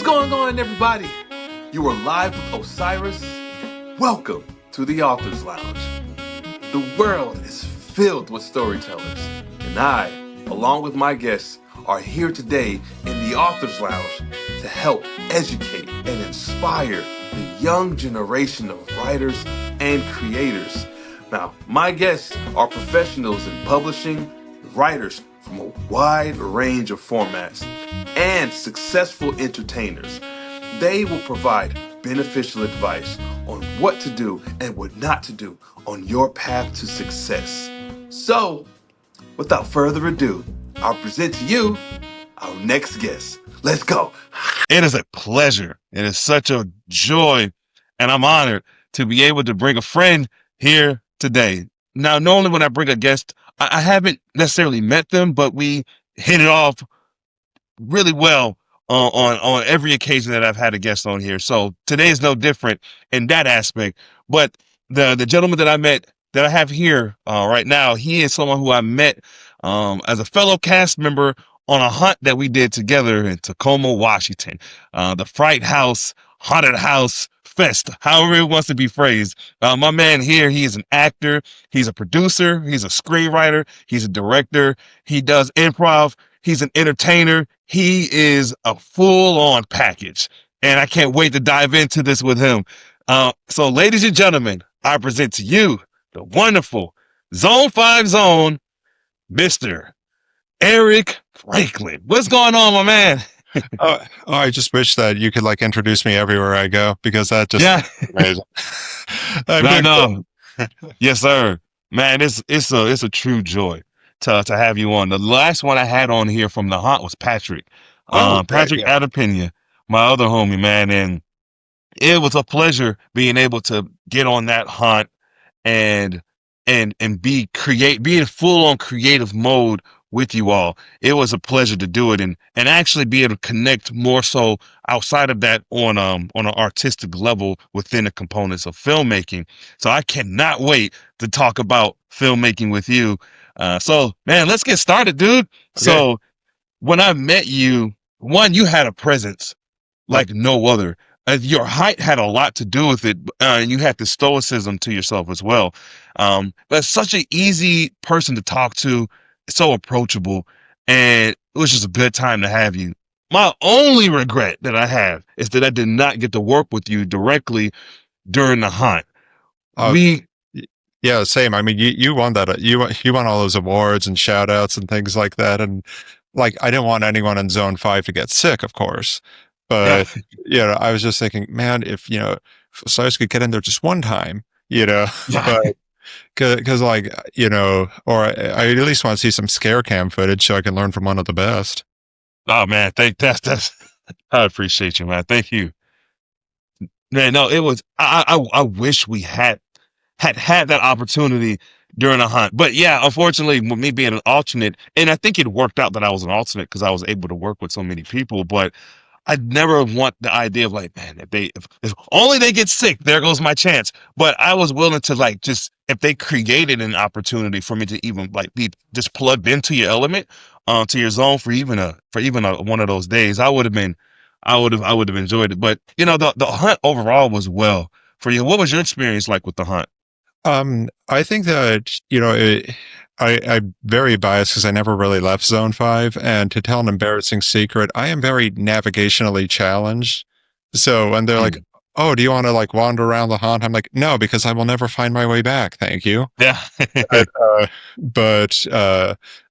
going on, everybody? You are live with Osiris. Welcome to the Author's Lounge. The world is filled with storytellers, and I, along with my guests, are here today in the Author's Lounge to help educate and inspire the young generation of writers and creators. Now, my guests are professionals in publishing, writers from a wide range of formats, and successful entertainers. They will provide beneficial advice on what to do and what not to do on your path to success. So, without further ado, I'll present to you our next guest. Let's go. It is a pleasure. It is such a joy, and I'm honored to be able to bring a friend here today. Now, normally when I bring a guest, I haven't necessarily met them, but we hit it off really well on every occasion that I've had a guest on here. So today is no different in that aspect. But the gentleman that I have here right now, he is someone who I met as a fellow cast member on a hunt that we did together in Tacoma, Washington. The Fright House, Haunted House Fest, however it wants to be phrased. My man here, he is an actor, he's a producer, he's a screenwriter, he's a director, he does improv, he's an entertainer, he is a full-on package. And I can't wait to dive into this with him. So ladies and gentlemen, I present to you the wonderful Zone 5 Zone, Mr. Erik Franklin. What's going on, my man? I just wish that you could introduce me everywhere I go, because that just amazing. No. Yes, sir. Man, it's a true joy to have you on. The last one I had on here from the hunt was Patrick. Patrick Adepina, my other homie, man, and it was a pleasure being able to get on that hunt and be in full on creative mode with you all. It was a pleasure to do it and actually be able to connect more so outside of that on an artistic level within the components of filmmaking. So I cannot wait to talk about filmmaking with you. So man, let's get started, dude. Okay. So when I met you, one, you had a presence like no other. Your height had a lot to do with it, and you had the stoicism to yourself as well. But such an easy person to talk to, so approachable, and it was just a good time to have you. My only regret that I have is that I did not get to work with you directly during the hunt. Yeah, same. I mean, you won that. You won all those awards and shout outs and things like that. And I didn't want anyone in Zone 5 to get sick, of course. But, I was just thinking, man, if Osiris could get in there just one time, but because or I at least want to see some scare cam footage so I can learn from one of the best. Oh man, that's I appreciate you, man. Thank you. Man, no, it was, I wish we had that opportunity during a hunt. But yeah, unfortunately, with me being an alternate, and I think it worked out that I was an alternate because I was able to work with so many people, but I'd never want the idea of man, if only they get sick, there goes my chance. But I was willing to just, if they created an opportunity for me to even be just plugged into your element, to your zone for even one of those days, I would have enjoyed it. But the hunt overall was well for you. What was your experience like with the hunt? I think that, I'm very biased because I never really left Zone 5. And to tell an embarrassing secret, I am very navigationally challenged. So when they're like, oh, do you want to wander around the haunt? I'm like, no, because I will never find my way back. Thank you. Yeah. but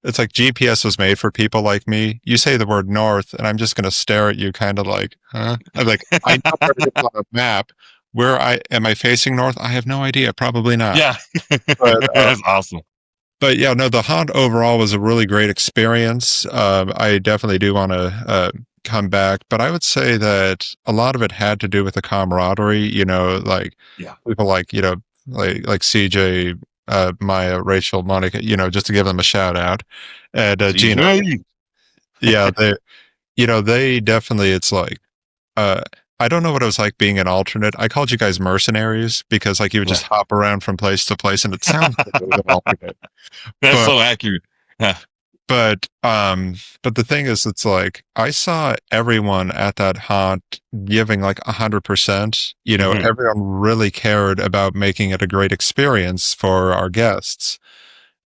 it's like GPS was made for people like me. You say the word north and I'm just going to stare at you kind of huh? I'm like, I know where it is on a map. Am I facing north? I have no idea. Probably not. Yeah. But, that's awesome. But yeah, no, the hunt overall was a really great experience. I definitely do want to come back, but I would say that a lot of it had to do with the camaraderie. People like CJ, Maya, Rachel, Monica. Just to give them a shout out, and Gina. Yeah, they definitely. It's I don't know what it was like being an alternate. I called you guys mercenaries because you would just hop around from place to place, and it sounds like it was an alternate. That's so accurate. Yeah. but the thing is, it's like I saw everyone at that haunt giving like 100%. Everyone really cared about making it a great experience for our guests.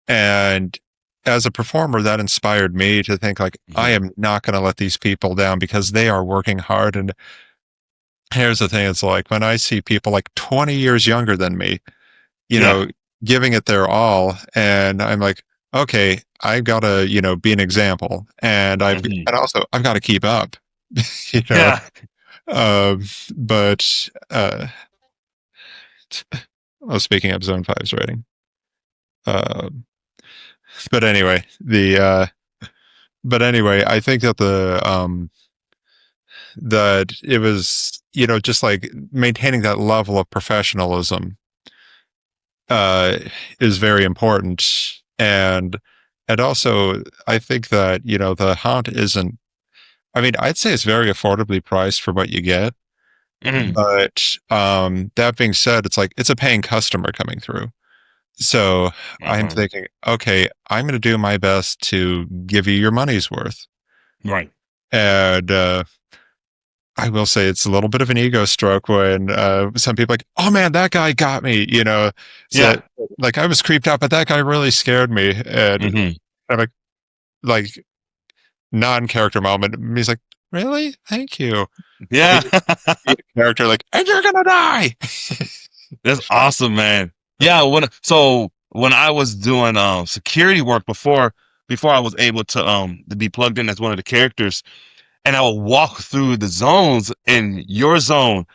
And as a performer, that inspired me to think like, I am not going to let these people down because they are working hard. And here's the thing. It's like when I see people like 20 years younger than me, giving it their all. And I'm like, okay, I've got to, be an example. And and also I've got to keep up, you know? Yeah. But, speaking of Zone 5's rating, but anyway, I think that that it was, just like maintaining that level of professionalism, is very important. And also, I think that, the haunt isn't, I mean, I'd say it's very affordably priced for what you get. But, that being said, it's like, it's a paying customer coming through. So I'm thinking, okay, I'm going to do my best to give you your money's worth. Right. And, I will say it's a little bit of an ego stroke when some people are like, oh man, that guy got me, So, like I was creeped out, but that guy really scared me. And I'm like non-character moment. He's like, really? Thank you. Yeah. Character like, and you're gonna die. That's awesome, man. Yeah. When I was doing security work before I was able to be plugged in as one of the characters, and I would walk through the zones in your zone,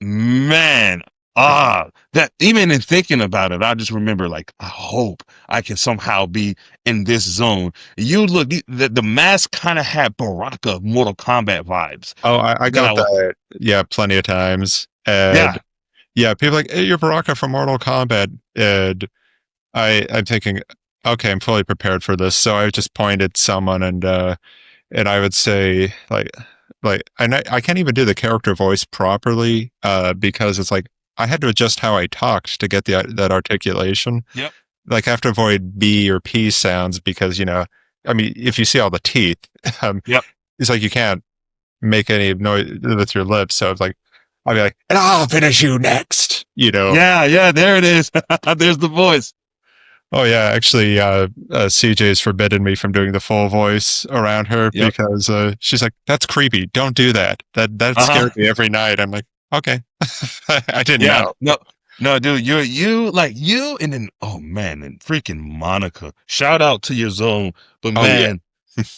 man. That even in thinking about it, I just remember like, I hope I can somehow be in this zone. You look, the mask kind of had Baraka Mortal Kombat vibes. Oh, I got that. Yeah, plenty of times. And yeah, people like, hey, you're Baraka from Mortal Kombat. And I'm thinking, okay, I'm fully prepared for this. So I just pointed someone and I would say and I can't even do the character voice properly, because it's like, I had to adjust how I talked to get that articulation. Yep. Like I have to avoid B or P sounds because, I mean, if you see all the teeth, it's like you can't make any noise with your lips. So it's like, I'll be like, and I'll finish you next, Yeah, there it is. There's the voice. Oh yeah, actually, CJ's forbidden me from doing the full voice around her because she's like, "That's creepy. Don't do that. That scared me every night." I'm like, "Okay, I didn't know." No, dude, you, and then oh man, and freaking Monica. Shout out to your zone, but man,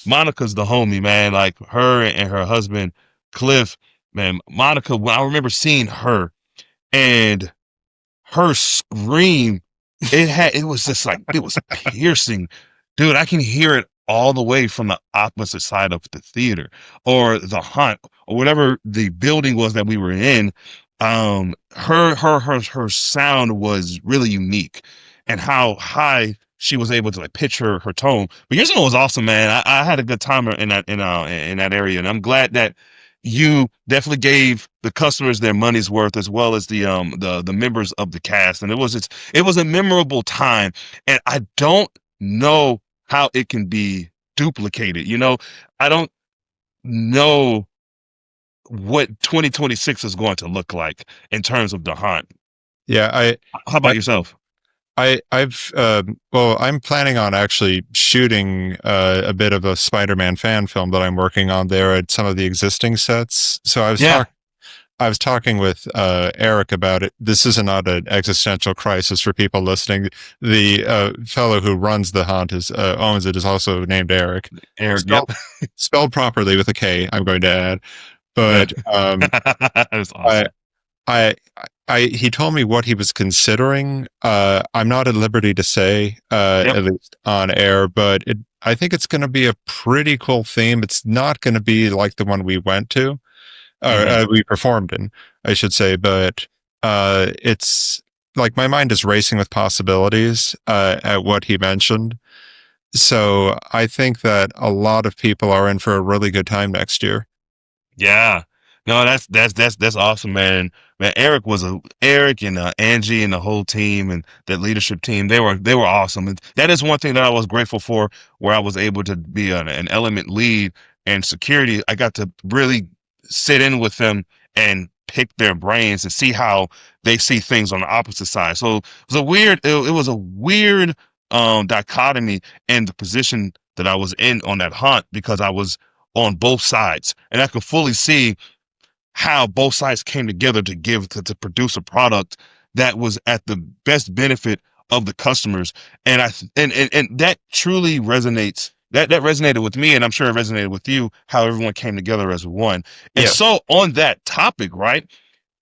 Monica's the homie, man. Like her and her husband Cliff, man. Monica, I remember seeing her and her scream. It was just like, it was piercing. Dude, I can hear it all the way from the opposite side of the theater or the haunt or whatever the building was that we were in. Her sound was really unique, and how high she was able to like pitch her tone. But yours was awesome, man. I had a good time in that area, and I'm glad that you definitely gave the customers their money's worth, as well as the members of the cast. And it was a memorable time, and I don't know how it can be duplicated. I don't know what 2026 is going to look like in terms of the haunt. Yeah, how about yourself? I'm planning on actually shooting a bit of a Spider-Man fan film that I'm working on there at some of the existing sets. So I was talking with Erik about it. This is not an existential crisis for people listening. The fellow who runs the haunt owns it is also named Erik. Spelled properly with a K, I'm going to add. But that's awesome. he told me what he was considering. I'm not at liberty to say, at least on air, but I think it's going to be a pretty cool theme. It's not going to be like the one we went to, or we performed in, I should say, but it's like my mind is racing with possibilities at what he mentioned. So I think that a lot of people are in for a really good time next year. Yeah. No, that's awesome, man. Man, Eric and Angie and the whole team and that leadership team. They were awesome. And that is one thing that I was grateful for, where I was able to be an element lead and security. I got to really sit in with them and pick their brains and see how they see things on the opposite side. So it was a weird dichotomy in the position that I was in on that hunt, because I was on both sides and I could fully see how both sides came together to produce a product that was at the best benefit of the customers. And and that truly resonates. That resonated with me, and I'm sure it resonated with you, how everyone came together as one. And Yes. so on that topic, right,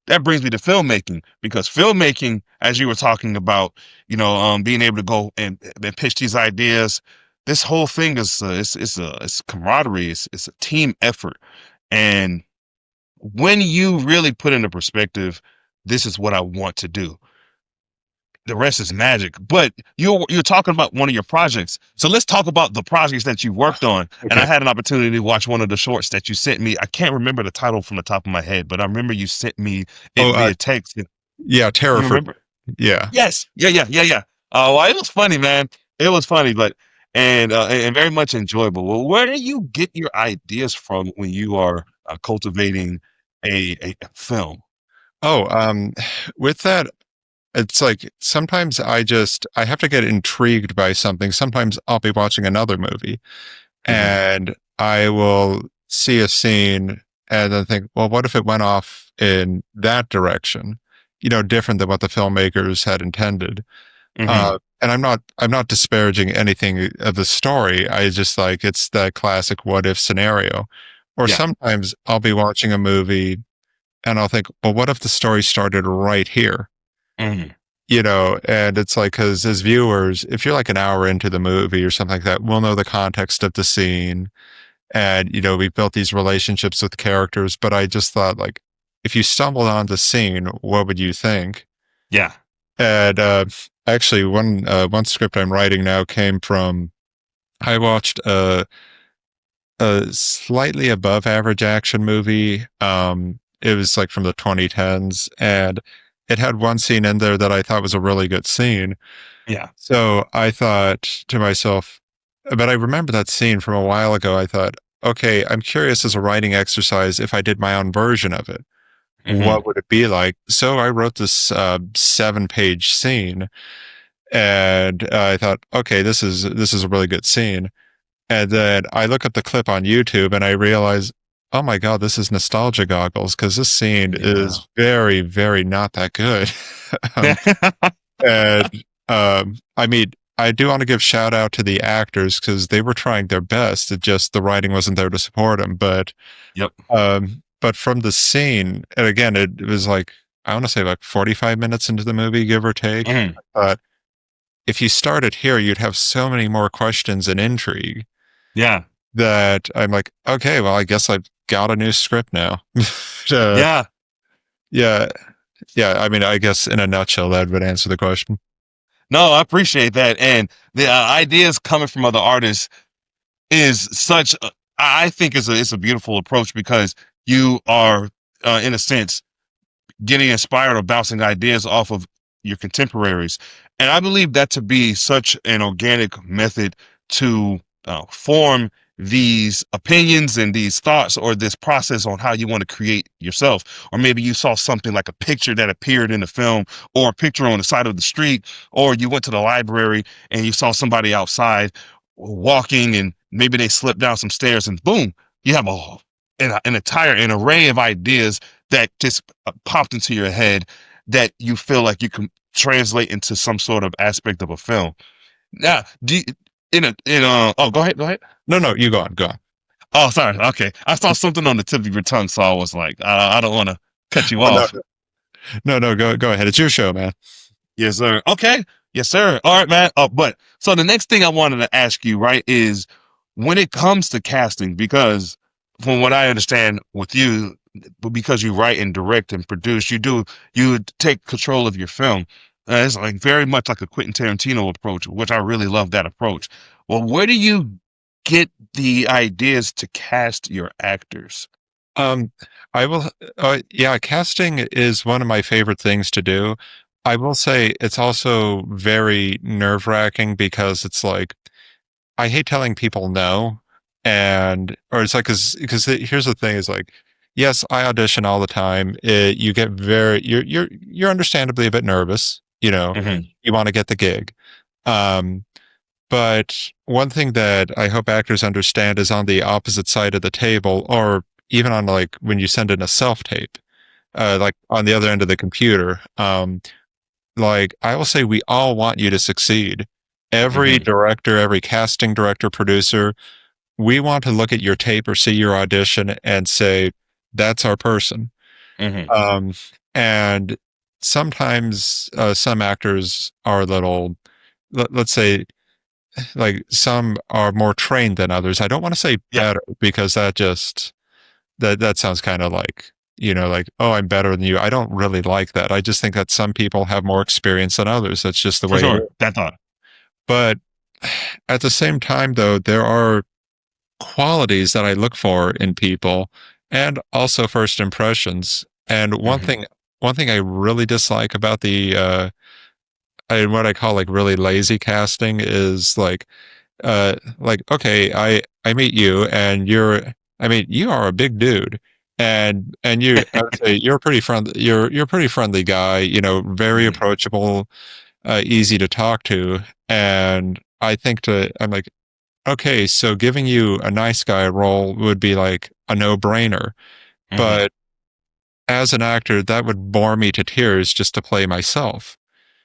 that brings me to filmmaking, because filmmaking, as you were talking about, being able to go and pitch these ideas, this whole thing is it's camaraderie, it's a team effort. And when you really put into perspective, this is what I want to do, the rest is magic. But you're talking about one of your projects, so let's talk about the projects that you worked on. And I Okay. had an opportunity to watch one of the shorts that you sent me. I can't remember the title from the top of my head, but I remember you sent me it Oh, via text. yeah, Terror You for remember? yeah. Yes. Yeah. Oh, well, it was funny, man. It was funny, but and very much enjoyable. Well, where do you get your ideas from when you are cultivating a film? Oh, with that, it's like sometimes I have to get intrigued by something. Sometimes I'll be watching another movie Hmm. and I will see a scene and then think, well, what if it went off in that direction? Different than what the filmmakers had intended. Hmm. And I'm not disparaging anything of the story. I just like it's that classic what if scenario. Or Yeah. sometimes I'll be watching a movie and I'll think, well, what if the story started right here? Hmm. And it's like, because as viewers, if you're like an hour into the movie or something like that, we'll know the context of the scene. And, we've built these relationships with characters. But I just thought, like, if you stumbled on the scene, what would you think? Yeah. And actually, one script I'm writing now came from, I watched a slightly above average action movie. It was like from the 2010s, and it had one scene in there that I thought was a really good scene. Yeah. So I thought to myself, but I remember that scene from a while ago. I thought, okay, I'm curious as a writing exercise if I did my own version of it, Hmm. what would it be like? So I wrote this 7-page scene, and I thought, okay, this is a really good scene. And then I look at the clip on YouTube and I realize, oh my God, this is nostalgia goggles because this scene Yeah. is very, very not that good. um, and I mean, I do want to give shout out to the actors because they were trying their best. It just the writing wasn't there to support them. Yep. But from the scene, and again, it was like I want to say like 45 minutes into the movie, give or take. Hmm. But if you started here, you'd have so many more questions and intrigue Yeah. that I'm like, okay, well, I guess I've got a new script now. uh, Yeah. yeah, yeah. I mean, I guess in a nutshell, that would answer the question. No, I appreciate that. And the ideas coming from other artists is such. I think it's a beautiful approach, because you are, in a sense, getting inspired or bouncing ideas off of your contemporaries. And I believe that to be such an organic method to form these opinions and these thoughts, or this process on how you want to create yourself. Or maybe you saw something like a picture that appeared in the film, or a picture on the side of the street, or you went to the library and you saw somebody outside walking, and maybe they slipped down some stairs, and boom, you have an array of ideas that just popped into your head, that you feel like you can translate into some sort of aspect of a film. Now, do you, oh, go ahead. No, no, you go on, go on. Oh, sorry. Okay, I saw something on the tip of your tongue, so I was like, I don't want to cut you Oh no, off. no, go ahead. It's your show, man. Yes, sir. Okay. Yes, sir. All right, man. But so the next thing I wanted to ask you, right, is when it comes to casting, because from what I understand with you, because you write and direct and produce, you take control of your film. It's like very much like a Quentin Tarantino approach, which I really love that approach. Well, where do you get the ideas to cast your actors? Um, I will, yeah, casting is one of my favorite things to do. I will say it's also very nerve-wracking because it's like, I hate telling people no. And, or it's like, because here's the thing is like, yes, I audition all the time. You get you're understandably a bit nervous, Mm-hmm. you want to get the gig. Um, but one thing that I hope actors understand is on the opposite side of the table, or even on like when you send in a self tape, like on the other end of the computer, like I will say we all want you to succeed. Every Mm-hmm. director, every casting director, producer, we want to look at your tape or see your audition and say, that's our person. Mm-hmm. Um, and sometimes some actors are a little, let's say, like some are more trained than others. I don't want to say Yeah, better because that sounds kind of like, like, oh, I'm better than you. I don't really like that. I just think that some people have more experience than others. That's just the for way it sure. is. That thought. But at the same time, though, there are qualities that I look for in people and also first impressions. And Mm-hmm. one thing I really dislike about what I call like really lazy casting is like, okay, I meet you and you are a big dude. And I would say you're a pretty friendly, you're a pretty friendly guy, very Mm-hmm. approachable, easy to talk to. And I'm like, okay, so giving you a nice guy role would be like a no brainer. Mm-hmm. But as an actor, that would bore me to tears just to play myself.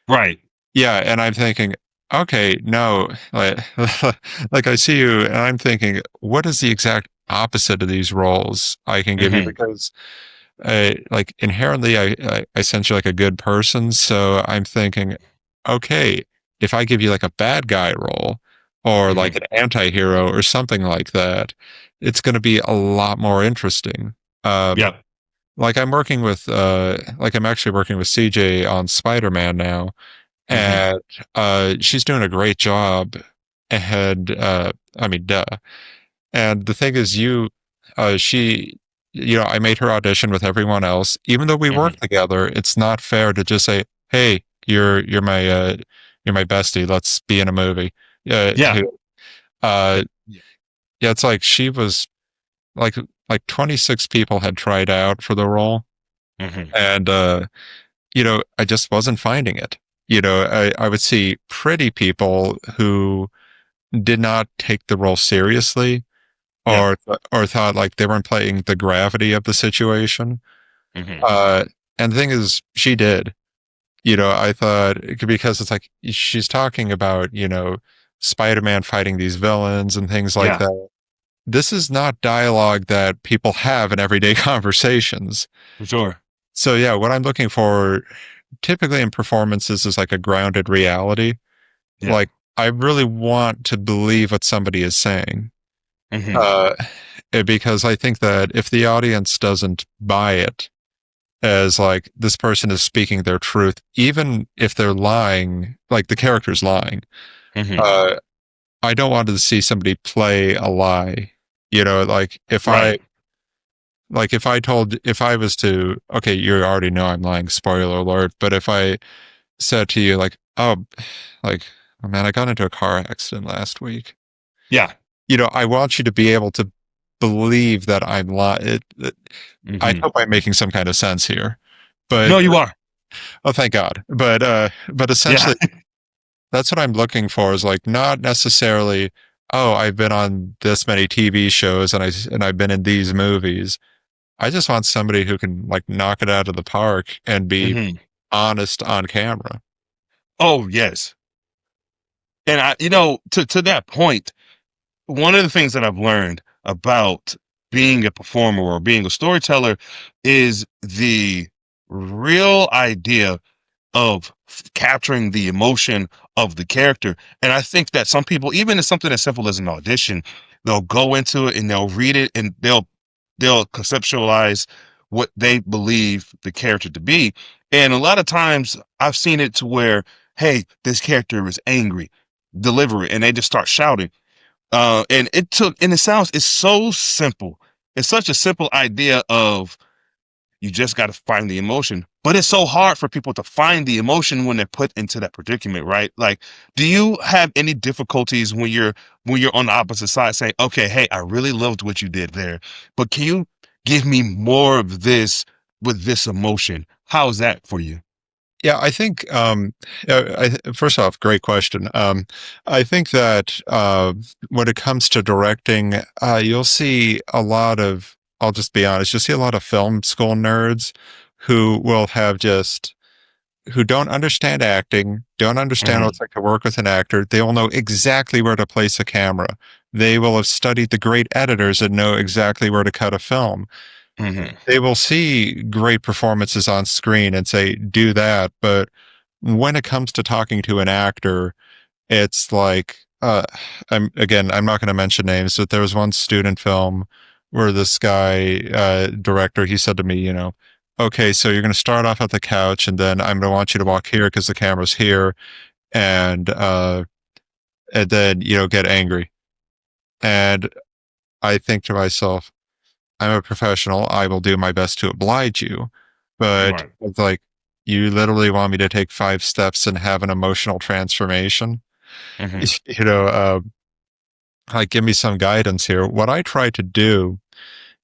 Right. Yeah. And I'm thinking, okay, no, like I see you and I'm thinking, what is the exact opposite of these roles I can give you? Mm-hmm. Because like inherently, I sense you're like a good person. So I'm thinking, okay, if I give you like a bad guy role or like Mm-hmm. an anti-hero or something like that, it's going to be a lot more interesting. Um, Yep. like I'm actually working with CJ on Spider-Man now, Mm-hmm. and she's doing a great job. And I mean, duh. And the thing is, she, I made her audition with everyone else. Even though we work Mm-hmm. together, it's not fair to just say, "Hey, you're my bestie. Let's be in a movie." Yeah, Yeah. uh, yeah. It's like she was like like 26 people had tried out for the role, Mm-hmm. and I just wasn't finding it. I would see pretty people who did not take the role seriously Yeah. or thought like they weren't playing the gravity of the situation. Mm-hmm. Uh, and the thing is, she did. I thought because it's like she's talking about Spider-Man fighting these villains and things like Yeah. that. This is not dialogue that people have in everyday conversations. For sure. So yeah, what I'm looking for typically in performances is like a grounded reality. Yeah. Like I really want to believe what somebody is saying. Mm-hmm. Uh, because I think that if the audience doesn't buy it as like this person is speaking their truth, even if they're lying, like the character's lying, Mm-hmm. uh, I don't want to see somebody play a lie. Like Right. if I was to, okay, you already know I'm lying, spoiler alert, but if I said to you like, like, oh man, I got into a car accident last week. Yeah. I want you to be able to believe that I'm lying. I Mm-hmm. hope I'm making some kind of sense here, but No, you are. oh, thank God. But Yeah. essentially, that's what I'm looking for is like not necessarily, oh, I've been on this many TV shows and I've been in these movies. I just want somebody who can like knock it out of the park and be Mm-hmm. honest on camera. Oh, yes. And to that point, one of the things that I've learned about being a performer or being a storyteller is the real idea of capturing the emotion of the character. And I think that some people, even in something as simple as an audition, they'll go into it and they'll read it and they'll conceptualize what they believe the character to be. And a lot of times I've seen it to where, hey, this character is angry, deliver it, and they just start shouting. And it sounds, it's so simple. it's such a simple idea of you just got to find the emotion, but it's so hard for people to find the emotion when they're put into that predicament, right? Like, do you have any difficulties when you're on the opposite side saying, okay, hey, I really loved what you did there, but can you give me more of this with this emotion? How's that for you? Yeah, I think, first off, great question. I think that when it comes to directing, you'll see a lot of, I'll just be honest, you'll see a lot of film school nerds who will have just, who don't understand acting, don't understand what Mm-hmm. it's like to work with an actor. They will know exactly where to place a camera. They will have studied the great editors and know exactly where to cut a film. Mm-hmm. They will see great performances on screen and say, do that. But when it comes to talking to an actor, it's like, I'm not going to mention names, but there was one student film where this guy, director, he said to me, okay, so you're going to start off at the couch and then I'm going to want you to walk here because the camera's here. And, and then, get angry. And I think to myself, I'm a professional. I will do my best to oblige you. But Right. it's like, you literally want me to take 5 steps and have an emotional transformation? Mm-hmm. You know, like, give me some guidance here. What I try to do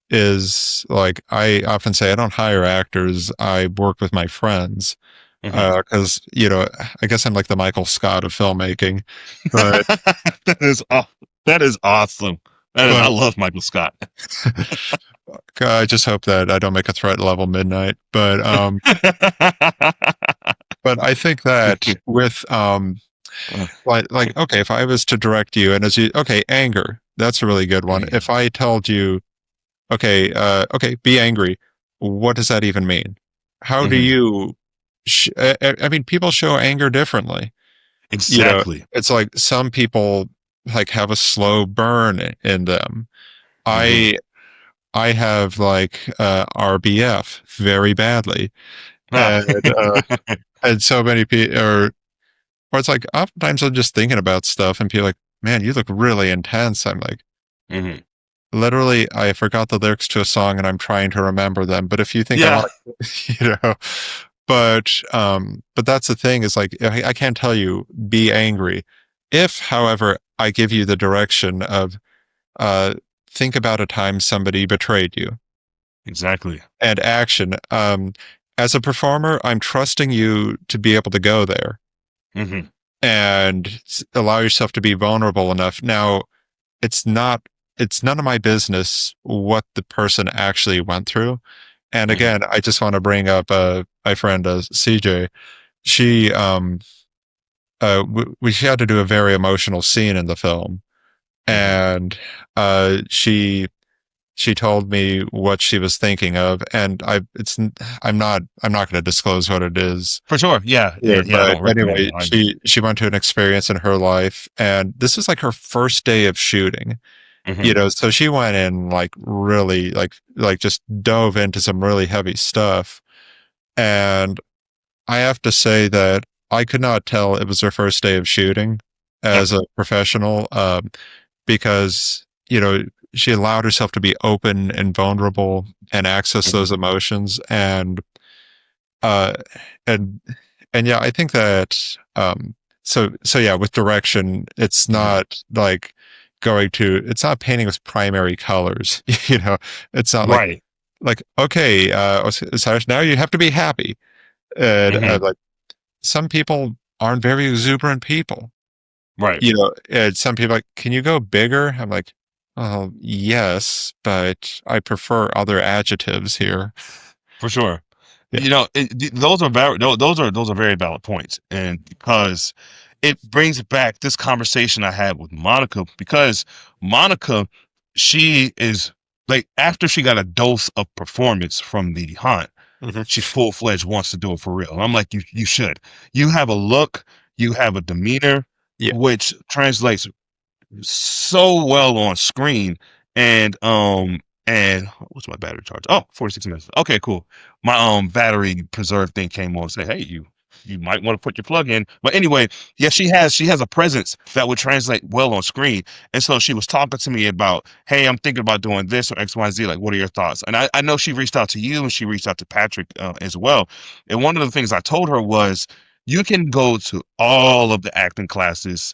is, like, I often say I don't hire actors. I work with my friends. Mm-hmm. Cause, I guess I'm like the Michael Scott of filmmaking, but, that is that is awesome. I but love Michael Scott. I just hope that I don't make a threat level midnight. But I think that with, like, okay, if I was to direct you and okay, anger, that's a really good one. If I told you, okay, okay, be angry, what does that even mean? How do Mm-hmm. you, I mean, people show anger differently. Exactly. It's like some people like have a slow burn in them. Mm-hmm. I, I have like, RBF very badly. Ah. And, and so many people, or it's like oftentimes I'm just thinking about stuff and people are like, man, you look really intense. I'm like, Mm-hmm. literally, I forgot the lyrics to a song and I'm trying to remember them. But if you think I Yeah. want to, but that's the thing is like, I can't tell you be angry. If, however, I give you the direction of, uh, think about a time somebody betrayed you Exactly. and action. As a performer, I'm trusting you to be able to go there Mm-hmm. and allow yourself to be vulnerable enough. Now, it's not, it's none of my business what the person actually went through. And Mm-hmm. again, I just want to bring up, my friend, CJ. She, she had to do a very emotional scene in the film. Mm-hmm. And, she told me what she was thinking of. And I'm not going to disclose what it is. For sure. Yeah. Yeah, Yeah. I but don't recommend anyway, it either. she went to an experience in her life, and this is like her first day of shooting. Mm-hmm. So she went in like really like just dove into some really heavy stuff. And I have to say that I could not tell it was her first day of shooting Yeah. as a professional, because she allowed herself to be open and vulnerable and access Mm-hmm. those emotions. Uh and and yeah, I think that, so yeah, with direction, it's Mm-hmm. not like it's not painting with primary colors. It's not like, Right. okay, Cyrus, now you have to be happy. And, Mm-hmm. like, some people aren't very exuberant people. Right. And some people are like, can you go bigger? I'm like, oh yes, but I prefer other adjectives here. For sure. Yeah. Those are those are very valid points, and because it brings back this conversation I had with Monica, because Monica, she is like after she got a dose of performance from the haunt, Mhm. she full-fledged wants to do it for real. And I'm like, you should. You have a look, you have a demeanor, Yeah. which translates so well on screen. And what's my battery charge? Oh, 46 minutes. Okay, cool. My battery preserve thing came on and said, hey, you you might want to put your plug in. But anyway, yeah, she has a presence that would translate well on screen. And so she was talking to me about, hey, I'm thinking about doing this or XYZ. Like, what are your thoughts? And I know she reached out to you and she reached out to Patrick as well. And one of the things I told her was, you can go to all of the acting classes,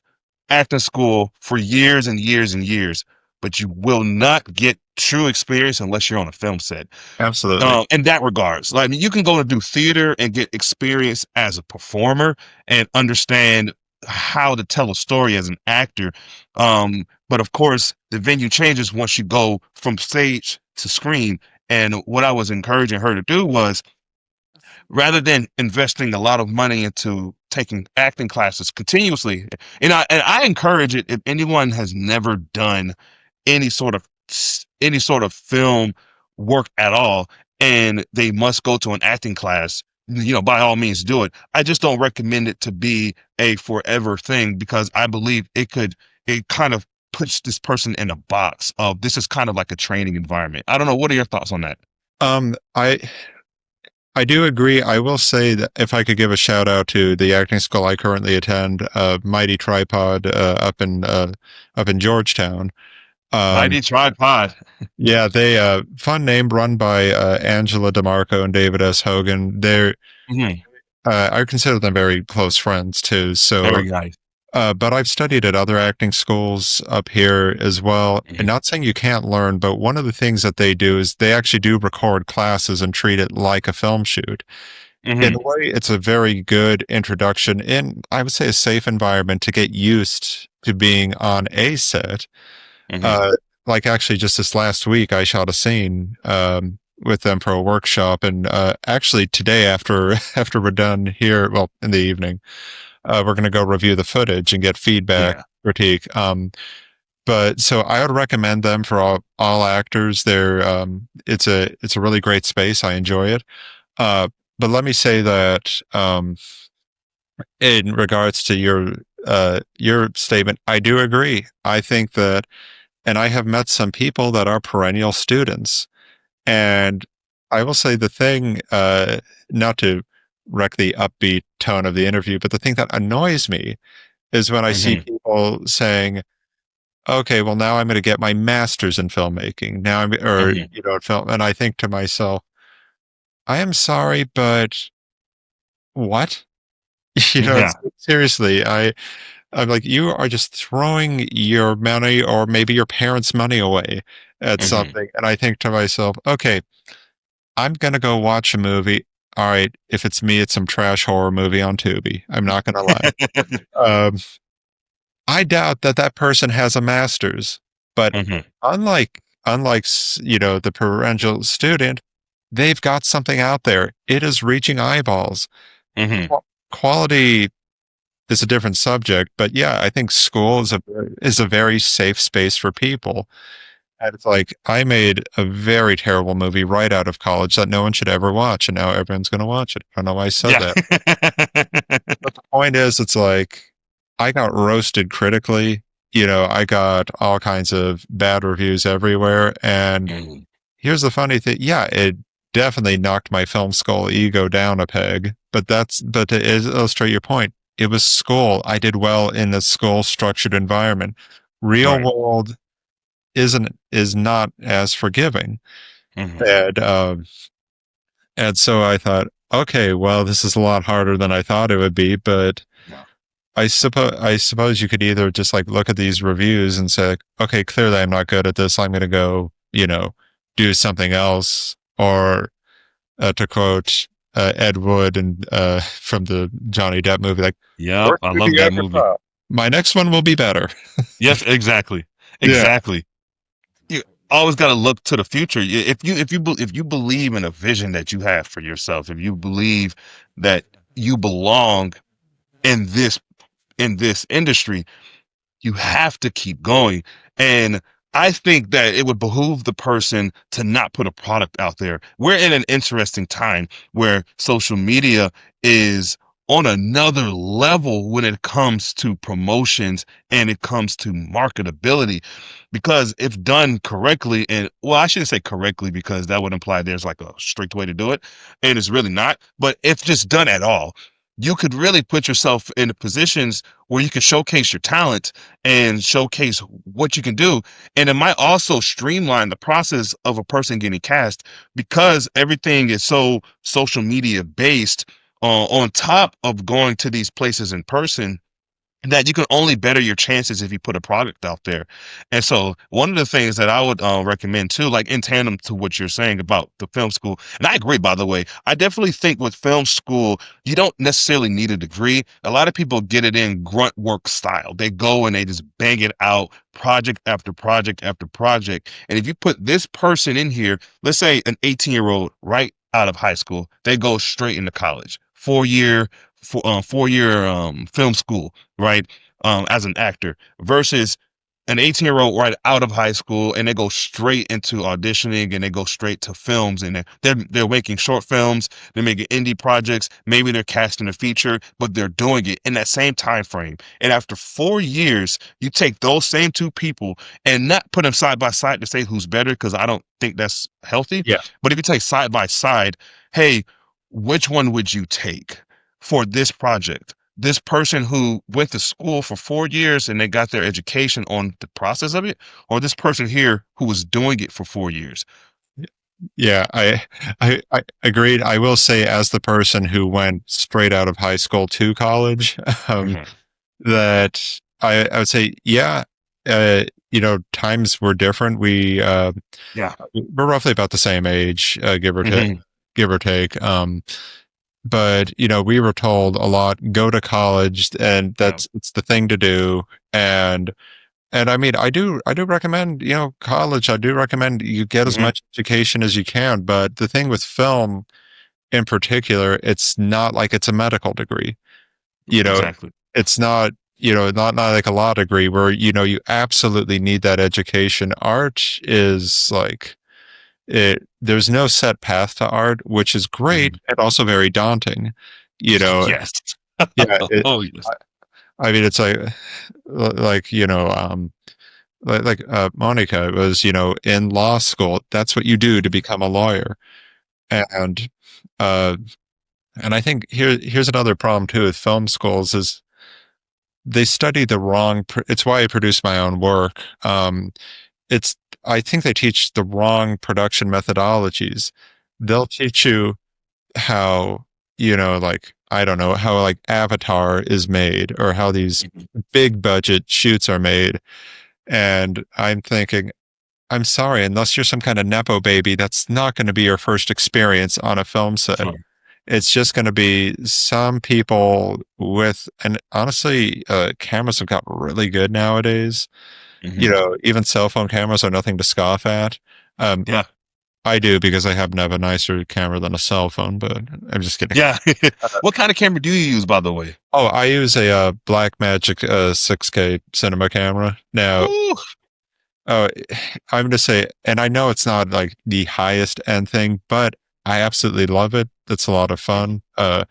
acting school for years and years and years, but you will not get true experience unless you're on a film set. Absolutely. In that regards, like, I mean, you can go to do theater and get experience as a performer and understand how to tell a story as an actor. But of course, the venue changes once you go from stage to screen. And what I was encouraging her to do was, rather than investing a lot of money into taking acting classes continuously, and I encourage it if anyone has never done any sort of any sort of film work at all, and they must go to an acting class, by all means do it. I just don't recommend it to be a forever thing, because I believe it kind of puts this person in a box of, this is kind of like a training environment. I don't know. What are your thoughts on that? Um, I I do agree. I will say that if I could give a shout out to the acting school I currently attend, Mighty Tripod, up in Georgetown. Um, Mighty Tripod. yeah, they fun name, run by Angela DeMarco and David S. Hogan. Mhm. I consider them very close friends too. So Very nice. but I've studied at other acting schools up here as well. And Mhm. not saying you can't learn, but one of the things that they do is they actually do record classes and treat it like a film shoot. In a Mhm. way, it's a very good introduction in, I would say, a safe environment to get used to being on a set. Mhm. Uh, like actually, just this last week, I shot a scene with them for a workshop, and actually today, after after we're done here, well, in the evening, we're going to go review the footage and get feedback, Yeah. critique. But so I would recommend them for all actors. It's a really great space. I enjoy it. Uh, but let me say that in regards to your statement, I do agree. I think that, and I have met some people that are perennial students, and I will say the thing, not to wreck the upbeat tone of the interview, but the thing that annoys me is when I see Mhm. people saying, "Okay, well now I'm going to get my master's in filmmaking." Now or Mhm. in film, and I think to myself, "I am sorry, but what?" Yeah. Seriously, I'm like, you are just throwing your money or maybe your parents' money away at Mhm. something. And I think to myself, okay, I'm going to go watch a movie. All right. If it's me, it's some trash horror movie on Tubi. I'm not going to lie. Um, I doubt that that person has a master's, but Mhm. unlike the parental student, they've got something out there. It is reaching eyeballs. Mhm. Quality is a different subject, but yeah, I think school is a very safe space for people. And it's like I made a very terrible movie right out of college that no one should ever watch, and now everyone's going to watch it. I don't know why I said Yeah. that. But the point is, it's like I got roasted critically. I got all kinds of bad reviews everywhere. And Mhm. here's the funny thing. Yeah, it definitely knocked my film school ego down a peg. But to illustrate your point, it was school. I did well in a school structured environment. Real Right. world is not as forgiving. Mhm. And and so I thought, okay, well, this is a lot harder than I thought it would be, but Yeah. I suppose you could either just like look at these reviews and say, okay, clearly I'm not good at this. I'm going to go, do something else. Or to quote Ed Wood and from the Johnny Depp movie, like, Yep. work I through love the that other movie. stuff. My next one will be better. Yes, exactly. Yeah. Exactly. You always got to look to the future. If you believe in a vision that you have for yourself, if you believe that you belong in this industry, you have to keep going. And I think that it would behoove the person to not put a product out there. We're in an interesting time where social media is on another level when it comes to promotions and it comes to marketability. Because if done correctly, and well, I shouldn't say correctly because that would imply there's like a strict way to do it, and it's really not. But if just done at all, you could really put yourself in positions where you can showcase your talent and showcase what you can do. And it might also streamline the process of a person getting cast because everything is so social media based, on top of going to these places in person, that you can only better your chances if you put a product out there. And so one of the things that I would recommend too, like in tandem to what you're saying about the film school, and I agree, by the way, I definitely think with film school, you don't necessarily need a degree. A lot of people get it in grunt work style. They go and they just bang it out project after project after project. And if you put this person in here, let's say an 18-year-old right out of high school, they go straight into college, 4 year film school, right? As an actor versus an 18-year-old right out of high school, and they go straight into auditioning and they go straight to films, and they're making short films, they're making indie projects, maybe they're casting a feature, but they're doing it in that same time frame. And after 4 years, you take those same two people and not put them side by side to say who's better, because I don't think that's healthy. Yeah. But if you take side by side, hey, which one would you take for this project? This person who went to school for 4 years and they got their education on the process of it, or this person here who was doing it for 4 years? Yeah, I agreed. I will say, as the person who went straight out of high school to college, Mhm. that I would say, yeah, times were different. Yeah. We're roughly about the same age, give or take, Mhm. give or take. But we were told a lot, go to college, and Yeah. it's the thing to do. And I mean, I do recommend, college. I do recommend you get as Mhm. much education as you can. But the thing with film in particular, it's not like it's a medical degree. You know, Exactly. it's not, not like a law degree where, you absolutely need that education. Art is like there's no set path to art, which is great Mhm. and also very daunting. You know, Yes. yeah, Oh, yes. I mean, it's like, Monica was, in law school. That's what you do to become a lawyer. And, uh, and I think here's another problem too with film schools is they study the wrong, it's why I produce my own work. It's, I think they teach the wrong production methodologies. They'll teach you how, like, I don't know, how like Avatar is made or how these Mhm. big budget shoots are made. And I'm thinking, I'm sorry, unless you're some kind of Nepo baby, that's not going to be your first experience on a film set. Sure. It's just going to be some people with, and honestly, cameras have got really good nowadays. Mhm. Even cell phone cameras are nothing to scoff at. Um, Yeah. I do because I happen to have a nicer camera than a cell phone, but I'm just kidding. Yeah. What kind of camera do you use, by the way? Oh, I use a Blackmagic 6K cinema camera. Now, Ooh. oh, I'm going to say, and I know it's not like the highest end thing, but I absolutely love it. It's a lot of fun. I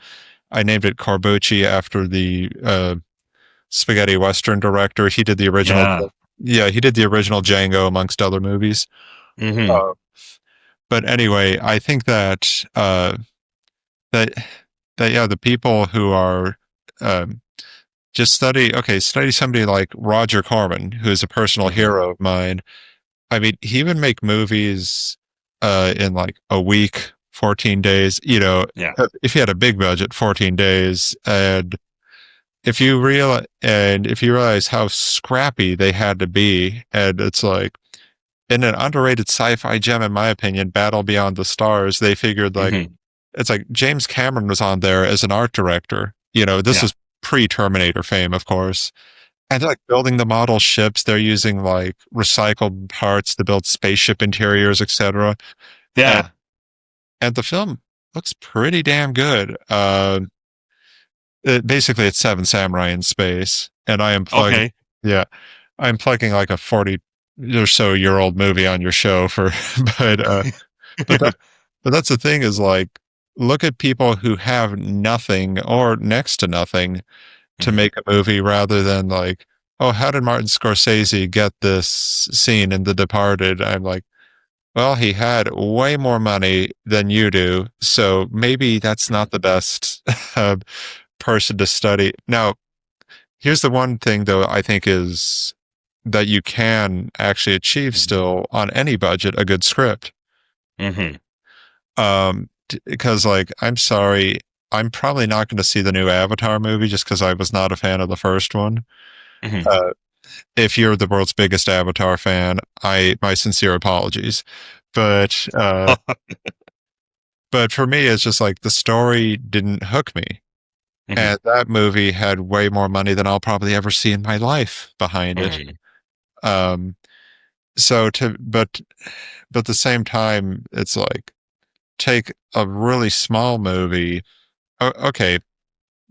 named it Corbucci after the spaghetti Western director. He did the original. Yeah. Yeah, he did the original Django amongst other movies. Mhm. Uh, but anyway, I think that yeah, the people who are um, just study somebody like Roger Corman, who is a personal Mhm. hero of mine. I mean, he would make movies in like a week, 14 days, Yeah. if you had a big budget, 14 days. And if you realize how scrappy they had to be, and it's like in an underrated sci-fi gem, in my opinion, Battle Beyond the Stars, they figured like Mhm. it's like James Cameron was on there as an art director. This Yeah. is pre-Terminator fame, of course. And they're like building the model ships. They're using like recycled parts to build spaceship interiors, etc. And Yeah. and the film looks pretty damn good. Basically, it's Seven Samurai in space, and I am plugging. Okay. Yeah, I'm plugging like a 40 or so year old movie on your show for, but but that, but that's the thing is like look at people who have nothing or next to nothing to Mhm. make a movie rather than like, oh, how did Martin Scorsese get this scene in The Departed? I'm like, well, he had way more money than you do, so maybe that's not the best. person to study. Now, here's the one thing though I think is that you can actually achieve still on any budget a good script. Mm-hmm. Because like, I'm sorry, I'm probably not going to see the new Avatar movie just because I was not a fan of the first one. Mm-hmm. If you're the world's biggest Avatar fan, my sincere apologies. But but for me, it's just like the story didn't hook me. Mm-hmm. And that movie had way more money than I'll probably ever see in my life behind Mm-hmm. it. But at the same time, it's like, take a really small movie. Okay,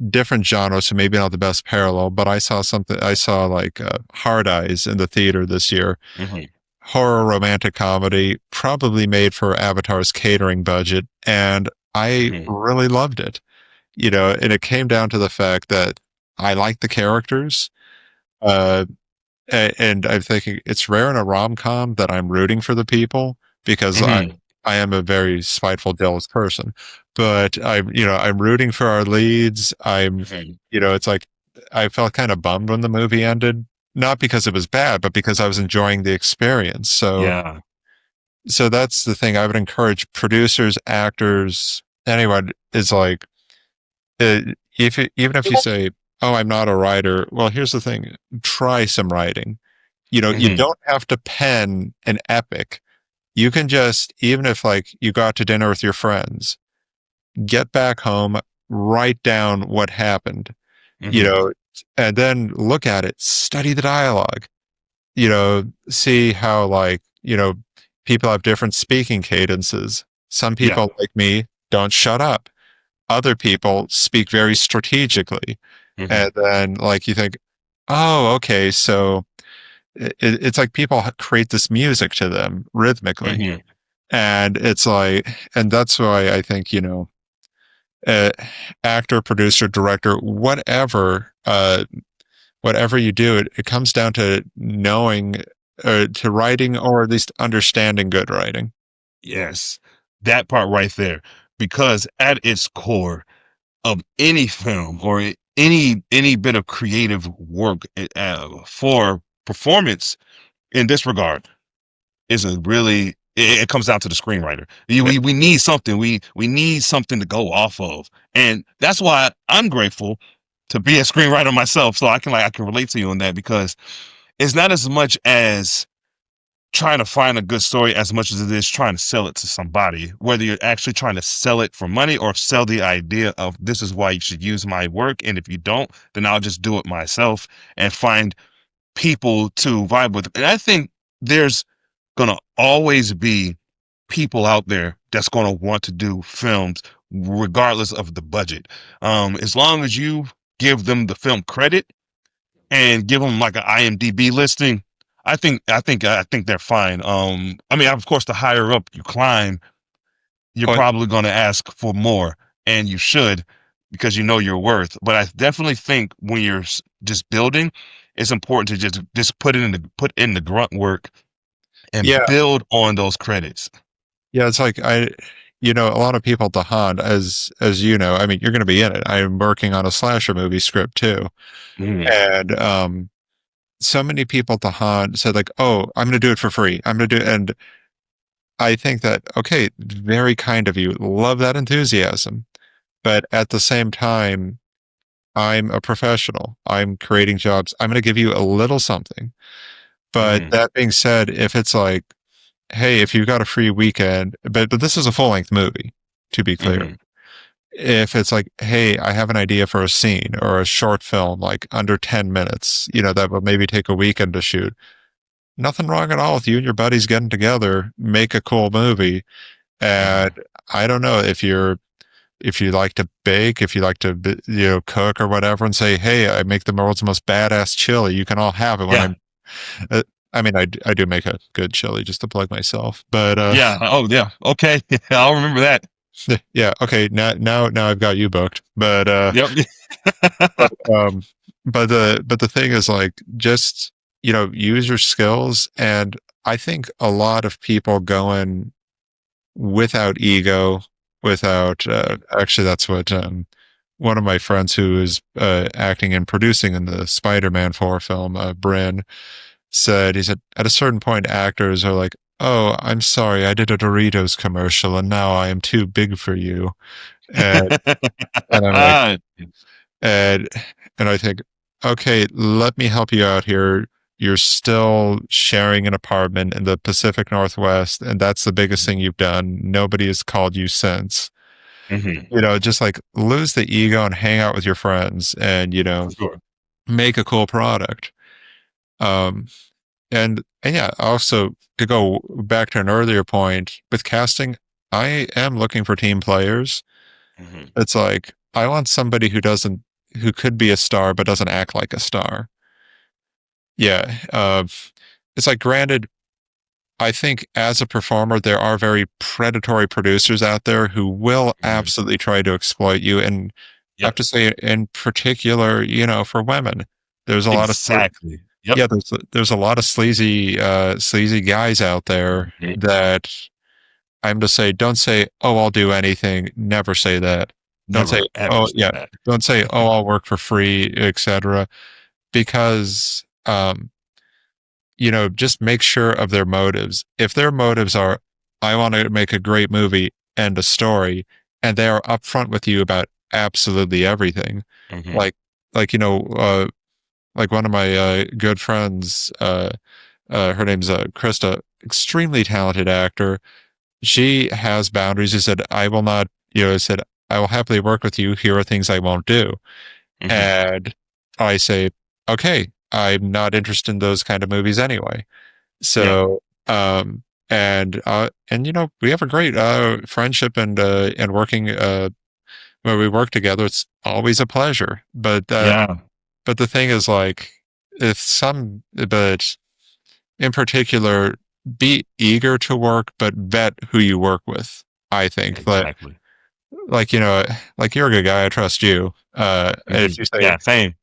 different genre, so maybe not the best parallel, but I saw like Hard Eyes in the theater this year. Mm-hmm. Horror romantic comedy, probably made for Avatar's catering budget, and I Mm-hmm. really loved it. And it came down to the fact that I like the characters. And I'm thinking it's rare in a rom-com that I'm rooting for the people because Mm-hmm. I am a very spiteful, jealous person. But I'm rooting for our leads. Mm-hmm. It's like I felt kind of bummed when the movie ended, not because it was bad, but because I was enjoying the experience. Yeah. So that's the thing. I would encourage producers, actors, anyone is like, even if you say, "Oh, I'm not a writer," well, here's the thing: try some writing. You Mm-hmm. don't have to pen an epic. You can just, even if like you go out to dinner with your friends, get back home, write down what happened, Mm-hmm. and then look at it, study the dialogue, see how like, people have different speaking cadences. Some Yeah. people like me don't shut up. Other people speak very strategically. Mm-hmm. And then like you think, oh, okay, so it's like people create this music to them rhythmically. Mm-hmm. And it's like, and that's why I think, uh, actor, producer, director, whatever you do, it comes down to knowing, to writing, or at least understanding good writing. Yes. That part right there. Because at its core of any film or any bit of creative work for performance in this regard is it comes down to the screenwriter. We need something. We need something to go off of. And that's why I'm grateful to be a screenwriter myself. So I can relate to you on that, because it's not as much as trying to find a good story as much as it is trying to sell it to somebody, whether you're actually trying to sell it for money or sell the idea of this is why you should use my work. And if you don't, then I'll just do it myself and find people to vibe with. And I think there's going to always be people out there that's going to want to do films regardless of the budget. As long as you give them the film credit and give them like an IMDb listing, I think they're fine. I mean, of course, the higher up you climb, you're But probably going to ask for more, and you should, because you know your worth. But I definitely think when you're just building, it's important to just put in the grunt work and yeah, build on those credits. yeah, it's like a lot of people at the Hunt, as you know, I mean, you're going to be in it. I'm working on a slasher movie script too, Mm, and so many people at the Hunt said like, "Oh, I'm going to do it for free. I'm going to do," and I think that, okay, very kind of you. Love that enthusiasm. But at the same time, I'm a professional. I'm creating jobs. I'm going to give you a little something. But mm, that being said, if it's like, hey, if you've got a free weekend, but this is a full length movie, to be clear. mm, If it's like, hey, I have an idea for a scene or a short film, like under 10 minutes, that will maybe take a weekend to shoot. Nothing wrong at all with you and your buddies getting together, make a cool movie. And mm. I don't know if you like to bake, if you like to, cook or whatever, and say, hey, I make the world's most badass chili. You can all have it when Yeah, I'm, I mean, I do make a good chili just to plug myself, but, yeah. Oh, yeah. Okay, I'll remember that. yeah. Okay. Now I've got you booked, Yep. but, but the thing is like, just, use your skills. And I think a lot of people go in without ego, without, actually that's what, one of my friends who is acting and producing in the Spider-Man 4 film, Bryn, he said, at a certain point, actors are like, "Oh, I'm sorry, I did a Doritos commercial and now I am too big for you." And, and I'm like, and, and I think, okay, let me help you out here. You're still sharing an apartment in the Pacific Northwest, and that's the biggest thing you've done. Nobody has called you since. Just like lose the ego and hang out with your friends and, Sure. make a cool product. And yeah, also to go back to an earlier point with casting, I am looking for team players. It's like, I want somebody who could be a star, but doesn't act like a star. Yeah. It's like, granted, I think as a performer, there are very predatory producers out there who will absolutely try to exploit you. And I have to say, in particular, for women, there's a lot of yeah, there's a lot of sleazy guys out there that I'm to say, don't say, "Oh, I'll do anything." Never say that. Don't say, "Oh, yeah." Don't say, "Oh, I'll work for free," etc. Because just make sure of their motives. If their motives are, I want to make a great movie and a story, and they are upfront with you about absolutely everything, like like one of my good friends, her name's Krista, extremely talented actor. She has boundaries. She said, "I will not," said, "I will happily work with you. Here are things I won't do." And I say, "Okay, I'm not interested in those kind of movies anyway." So, we have a great friendship and working when we work together. It's always a pleasure. But the thing is, like, but in particular, be eager to work, but vet who you work with. I think, Exactly. like you're a good guy. I trust you. If you say, same.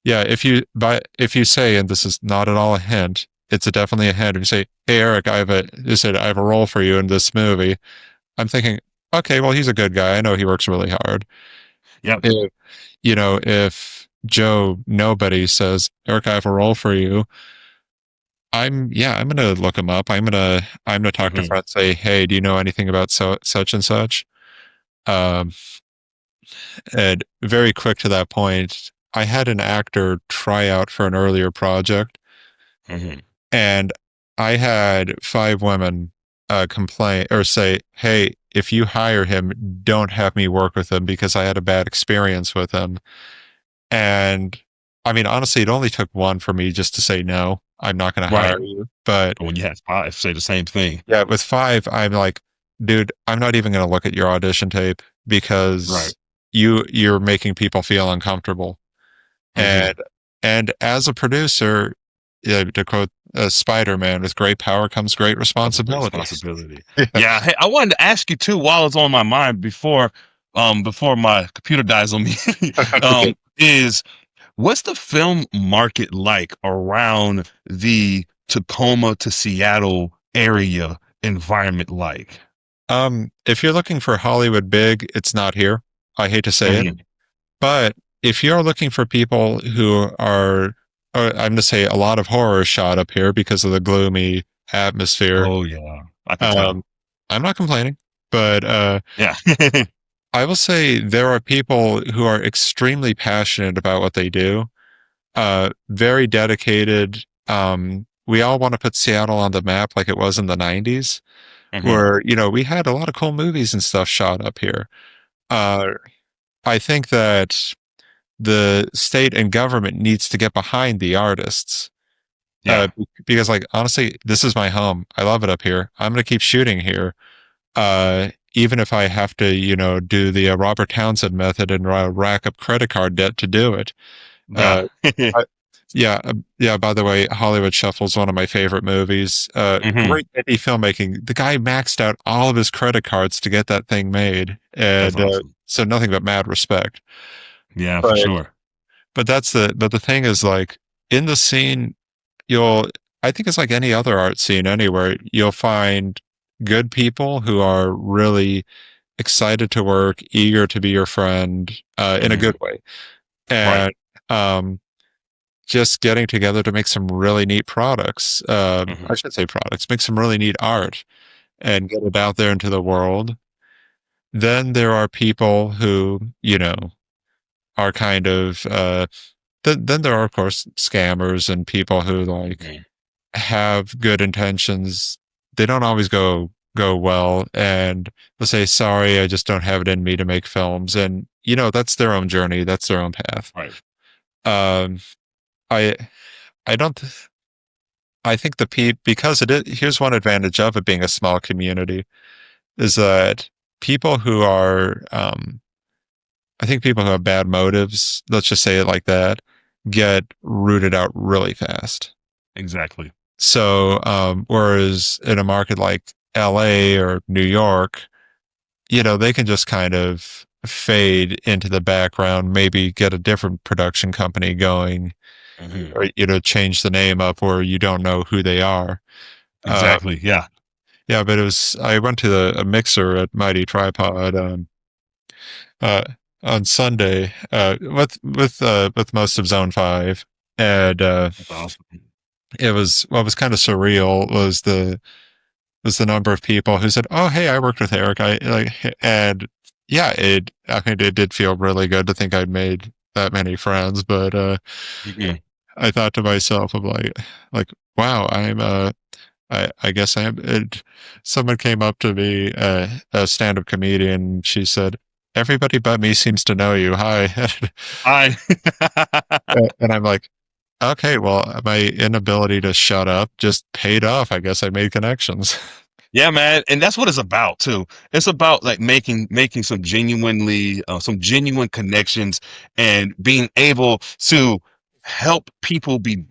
Yeah, if you say, and this is not at all a hint, it's definitely a hint. If you say, "Hey, Eric, I have a role for you in this movie," I'm thinking, okay, well, he's a good guy. I know he works really hard. Yep. If Joe Nobody says, "Eric, I have a role for you," I'm gonna look him up. I'm gonna talk to friends. Say, "Hey, do you know anything about such and such?" And very quick to that point, I had an actor try out for an earlier project, and I had 5 women complain or say, "Hey, if you hire him, don't have me work with him because I had a bad experience with him." And I mean, honestly, it only took one for me just to say, "No, I'm not going to hire you." But when you have 5, say the same thing. Yeah, with 5, I'm like, "Dude, I'm not even going to look at your audition tape because you're making people feel uncomfortable." And as a producer, to quote Spider-Man, with great power comes great responsibility. Yeah. Hey, I wanted to ask you too, while it's on my mind before my computer dies on me, is what's the film market like around the Tacoma to Seattle area environment like? If you're looking for Hollywood big, it's not here. I hate to say it, but if you're looking for people who are, I'm going to say, a lot of horror is shot up here because of the gloomy atmosphere. Oh yeah, I can tell. I'm not complaining, but yeah, I will say there are people who are extremely passionate about what they do, very dedicated. We all want to put Seattle on the map like it was in the 90s, where, we had a lot of cool movies and stuff shot up here. I think that the state and government needs to get behind the artists. Because, like, honestly, this is my home. I love it up here. I'm going to keep shooting here. Even if I have to, do the Robert Townsend method and rack up credit card debt to do it. Yeah. By the way, Hollywood Shuffle is one of my favorite movies. Great indie filmmaking. The guy maxed out all of his credit cards to get that thing made, and awesome. So nothing but mad respect. Yeah, for sure. But the thing is, like, in the scene, I think it's like any other art scene anywhere. You'll find good people who are really excited to work, eager to be your friend, in a good way. And, just getting together to make some really neat products. I should say products, make some really neat art and get it out there into the world. Then there are people who, are kind of, then there are, of course, scammers and people who have good intentions. They don't always go well, and they'll say, sorry, I just don't have it in me to make films. And, that's their own journey. That's their own path. Right. I, I don't, I think because here's one advantage of it being a small community is that people who are, I think people who have bad motives, let's just say it like that, get rooted out really fast. Exactly. So, whereas in a market like LA or New York, they can just kind of fade into the background, maybe get a different production company going, or, change the name up where you don't know who they are. Exactly. Yeah. Yeah, but I went to a mixer at Mighty Tripod, on Sunday, with most of Zone 5. And, That's awesome. what was kind of surreal was the number of people who said, "Oh, hey, I worked with Erik." And yeah, it did feel really good to think I'd made that many friends, but, I thought to myself, I'm like, wow, I guess I am. Someone came up to me, a stand-up comedian. She said, "Everybody but me seems to know you. Hi." Hi. And I'm like, okay, well, my inability to shut up just paid off. I guess I made connections. Yeah, man, and that's what it's about too. It's about making some genuine connections and being able to help people be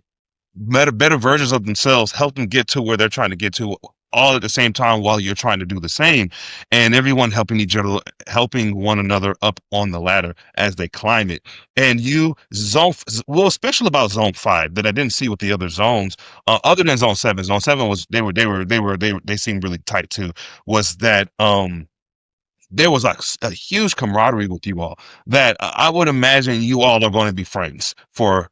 better versions of themselves, help them get to where they're trying to get to, all at the same time while you're trying to do the same, and everyone helping each other, helping one another up on the ladder as they climb it. And what's special about Zone 5 that I didn't see with the other zones, other than Zone 7. Zone 7 was they seemed really tight too. Was that there was a huge camaraderie with you all that I would imagine you all are going to be friends for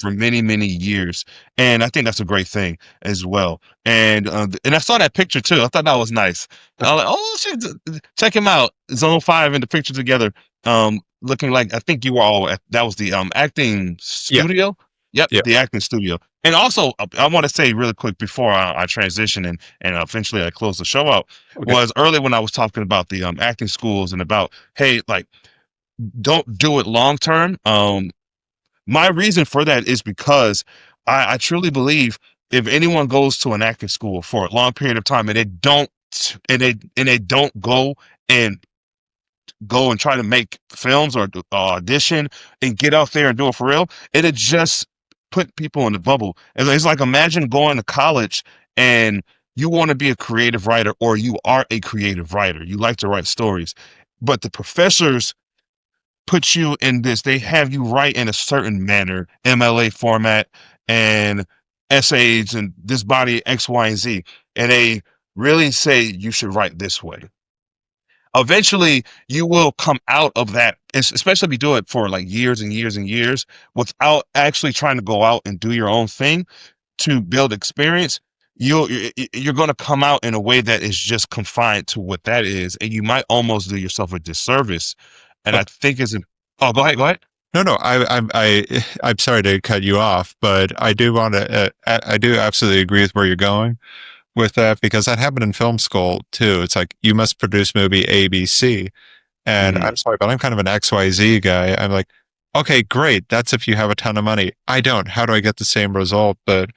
many years, and I think that's a great thing as well. And I saw that picture too. I thought that was nice. I was like, oh shit, check him out, Zone 5 in the picture together, looking like I think you were all at, that was the acting studio. Yep, the acting studio. And also, I want to say really quick before I transition and eventually I close the show out, was earlier when I was talking about the acting schools and about, hey, don't do it long term. My reason for that is because I truly believe if anyone goes to an acting school for a long period of time and they don't go and try to make films or audition and get out there and do it for real, it'll just put people in the bubble. It's like, imagine going to college and you want to be a creative writer, or you are a creative writer. You like to write stories, but the professors put you in this. They have you write in a certain manner, MLA format and essays and this body X, Y, and Z. And they really say you should write this way. Eventually you will come out of that, especially if you do it for years and years and years without actually trying to go out and do your own thing to build experience. You're going to come out in a way that is just confined to what that is, and you might almost do yourself a disservice. And I think oh, go ahead. No, I'm sorry to cut you off, but I do want to, I do absolutely agree with where you're going with that, because that happened in film school too. It's like, you must produce movie ABC. And I'm sorry, but I'm kind of an XYZ guy. I'm like, okay, great. That's if you have a ton of money. I don't. How do I get the same result? But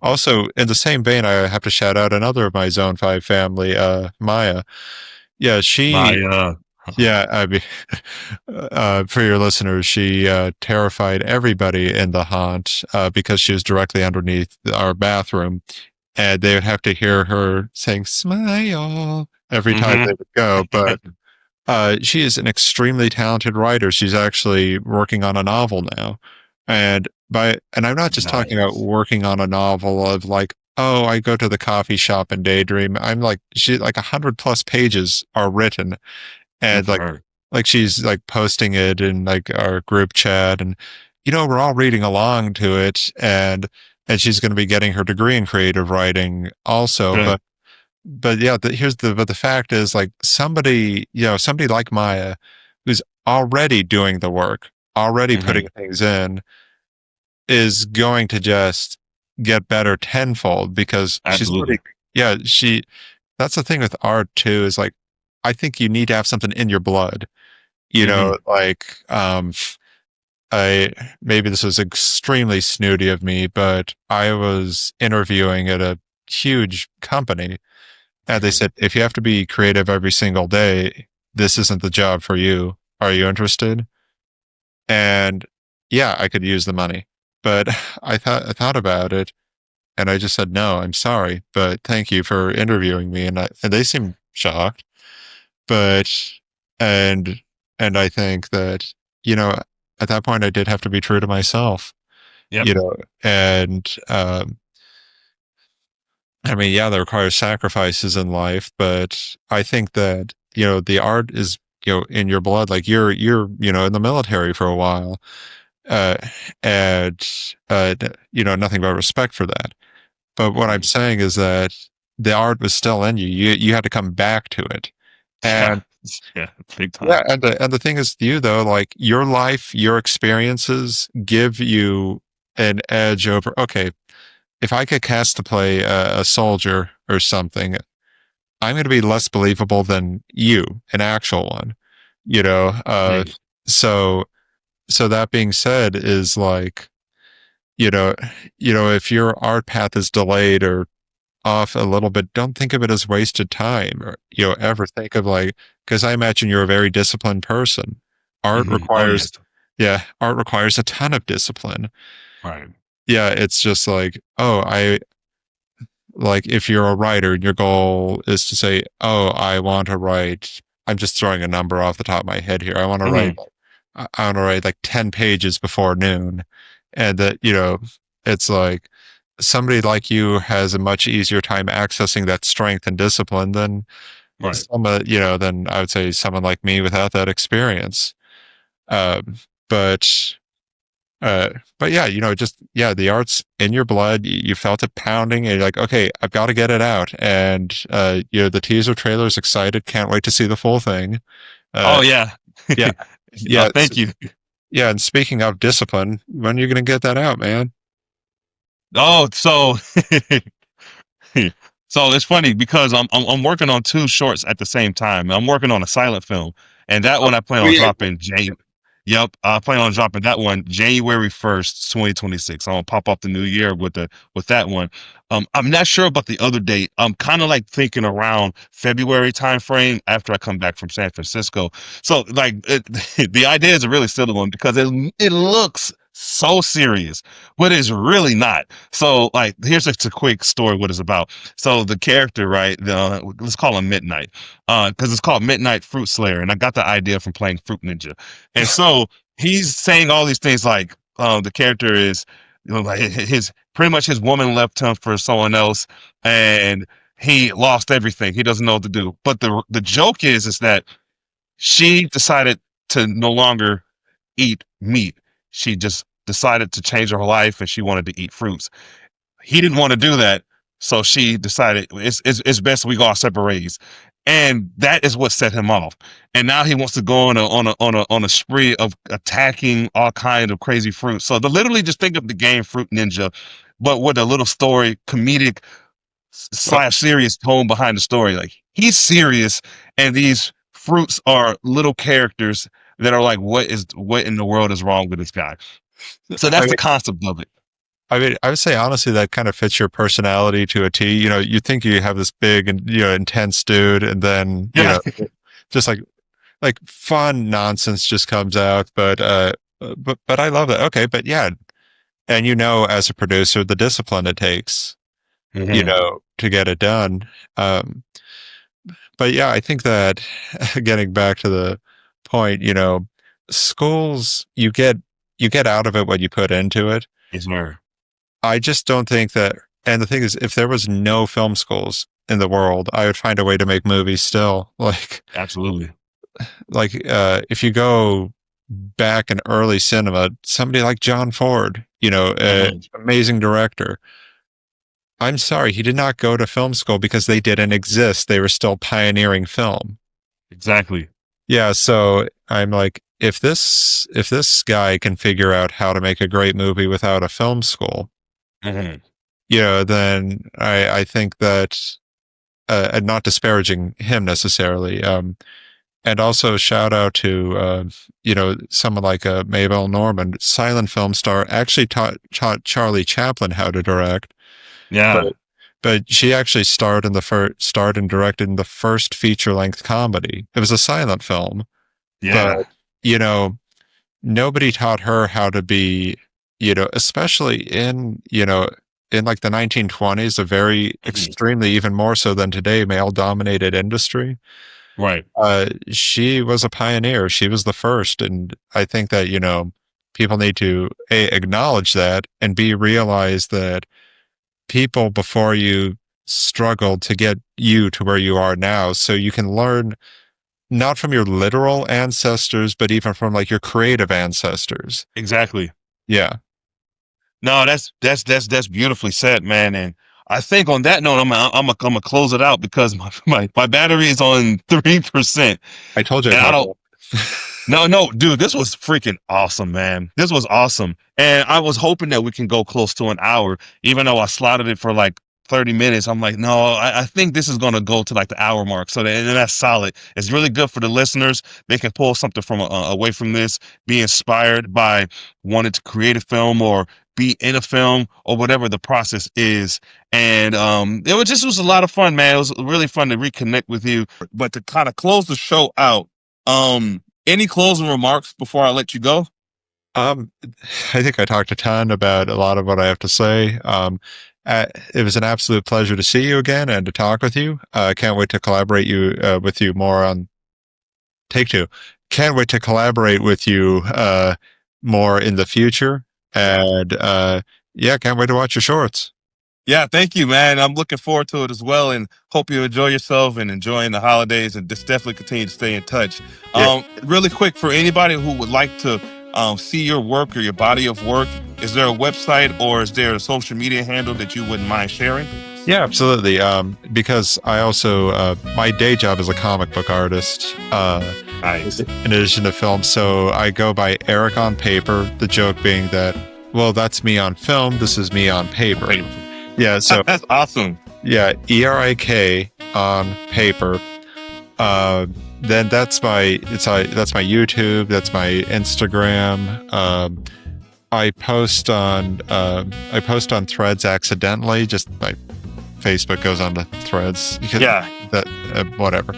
also in the same vein, I have to shout out another of my Zone 5 family, Maya. Yeah, yeah, I mean, for your listeners, she terrified everybody in the haunt because she was directly underneath our bathroom, and they would have to hear her saying "smile" every time they would go. But she is an extremely talented writer. She's actually working on a novel now, and I'm not just talking about working on a novel of oh, I go to the coffee shop and daydream. I'm like, she like 100+ pages are written, Good and for her. like she's like posting it in like our group chat, and we're all reading along to it, and she's going to be getting her degree in creative writing also. Good. But yeah, but the fact is, like, somebody like Maya, who's already doing the work, already Hmm. putting things in, is going to just get better tenfold because she's putting, Absolutely. yeah, that's the thing with art too, is like, I think you need to have something in your blood, Hmm. like, I, maybe this was extremely snooty of me, but I was interviewing at a huge company, and they said, if you have to be creative every single day, this isn't the job for you. Are you interested? And yeah, I could use the money, but I thought about it, and I just said, no, I'm sorry, but thank you for interviewing me. And they seemed shocked, but, and, and I think that, you know, at that point I did have to be true to myself, Yep. you know, and, I mean, yeah, there requires sacrifices in life, but I think that, the art is, in your blood. Like in the military for a while, uh, and, nothing but respect for that. But what I'm Hmm. saying is that the art was still in you. You had to come back to it. Yeah. And Yeah. Big yeah, time. and the thing is, you though, like your life, your experiences give you an edge over. Okay, if I get cast to play a soldier or something, I'm going to be less believable than you, an actual one. You know, uh, Mm. so so that being said, is like, you know, if your art path is delayed or off a little bit, don't think of it as wasted time, or ever think of like, because I imagine you're a very disciplined person. Art Hmm. Oh requires, yes. yeah, art requires a ton of discipline. Right. Yeah, it's just like, oh, I like, if you're a writer and your goal is to say, oh, I want to write, I'm just throwing a number off the top of my head here. Hmm. I want to write like 10 pages before noon. And that, it's like somebody like you has a much easier time accessing that strength and discipline than Right. than I would say someone like me without that experience. Um, but uh, but yeah, just, yeah, the art's in your blood. You felt it pounding, and you're like, okay, I've got to get it out. And the teaser trailer is excited. Can't wait to see the full thing. Uh, Oh yeah. yeah, Oh, yeah, thank you. yeah. And speaking of discipline, when are you going to get that out, man? Oh, so so it's funny because I'm working on two shorts at the same time. I'm working on a silent film, and that one I plan Oh on yeah, dropping Yep, I plan on dropping that one January 1st, 2026. I'm gonna pop up the new year with that one. I'm not sure about the other date. I'm kind of like thinking around February time frame after I come back from San Francisco. So like the idea is a really silly one because it looks so serious, but it's really not. So like here's just a quick story what it's about. So the character, right? Let's call him Midnight, because it's called Midnight Fruit Slayer, and I got the idea from playing Fruit Ninja. And so he's saying all these things like the character is, like his pretty much his woman left him for someone else, and he lost everything. He doesn't know what to do. But the joke is that she decided to no longer eat meat. She just decided to change her life, and she wanted to eat fruits. He didn't want to do that, so she decided it's best we go our separate ways, and that is what set him off. And now he wants to go on a spree of attacking all kinds of crazy fruits. So to literally just think of the game Fruit Ninja, but with a little story, comedic slash serious tone behind the story. Like he's serious, and these fruits are little characters that are like, what in the world is wrong with this guy? So I that's the mean, concept of it. I would say honestly that kind of fits your personality to a T. You think you have this big and intense dude, and then Yeah. just like fun nonsense just comes out. But I love that. Okay, but yeah, and as a producer, the discipline it takes, Hmm. to get it done. Um, but yeah, I think that getting back to the point, schools, you get out of it what you put into it. Yes, sir. I just don't think that. And the thing is, if there was no film schools in the world, I would find a way to make movies still. Absolutely. If you go back in early cinema, somebody like John Ford, amazing director. I'm sorry, he did not go to film school because they didn't exist. They were still pioneering film. Exactly. Yeah, so I'm like, if this guy can figure out how to make a great movie without a film school, then I think that, and not disparaging him necessarily, and also shout out to someone like Mabel Normand, silent film star, actually taught Charlie Chaplin how to direct. Yeah. But she actually starred and directed in the first feature-length comedy. It was a silent film. Yeah. But, nobody taught her how to be, especially in like the 1920s, a very extremely, even more so than today, male-dominated industry. Right. She was a pioneer. She was the first. And I think that, people need to acknowledge that, and realize that people before you struggled to get you to where you are now. So you can learn not from your literal ancestors, but even from like your creative ancestors. Exactly. Yeah. No, that's beautifully said, man. And I think on that note, I'm gonna close it out because my battery is on 3%. I told you. No, dude, this was freaking awesome, man. This was awesome. And I was hoping that we can go close to an hour, even though I slotted it for like 30 minutes. I'm like, no, I think this is going to go to like the hour mark. So that's solid. It's really good for the listeners. They can pull something from away from this, be inspired by wanting to create a film or be in a film or whatever the process is. And it was a lot of fun, man. It was really fun to reconnect with you. But to kind of close the show out, any closing remarks before I let you go? I think I talked a ton about a lot of what I have to say. It was an absolute pleasure to see you again and to talk with you. Can't wait to collaborate with you more on Take Two. Can't wait to collaborate with you more in the future. And can't wait to watch your shorts. Yeah, thank you, man. I'm looking forward to it as well, and hope you enjoy yourself and enjoying the holidays, and just definitely continue to stay in touch. Yeah. Really quick, for anybody who would like to see your work or your body of work, is there a website or is there a social media handle that you wouldn't mind sharing? Yeah, absolutely. Because I also, my day job is a comic book artist. Nice. In addition to film. So I go by Erik on Paper, the joke being that, well, that's me on film. This is me on paper. Yeah, so that's awesome. Yeah, Erik on paper. Then that's my YouTube, that's my Instagram. I post on Threads accidentally. Just my Facebook goes on to Threads. Whatever.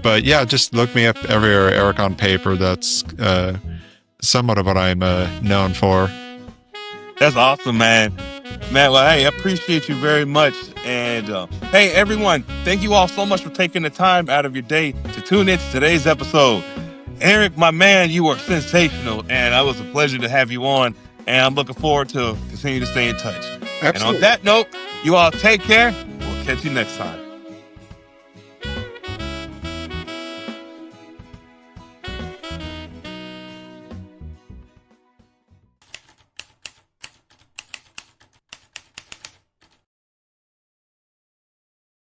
But yeah, just look me up everywhere. Erik on Paper. That's somewhat of what I'm known for. That's awesome, man. Well, hey, I appreciate you very much. And hey, everyone, thank you all so much for taking the time out of your day to tune in to today's episode. Erik, my man, you are sensational, and it was a pleasure to have you on. And I'm looking forward to continue to stay in touch. Absolutely. And on that note, you all take care. We'll catch you next time.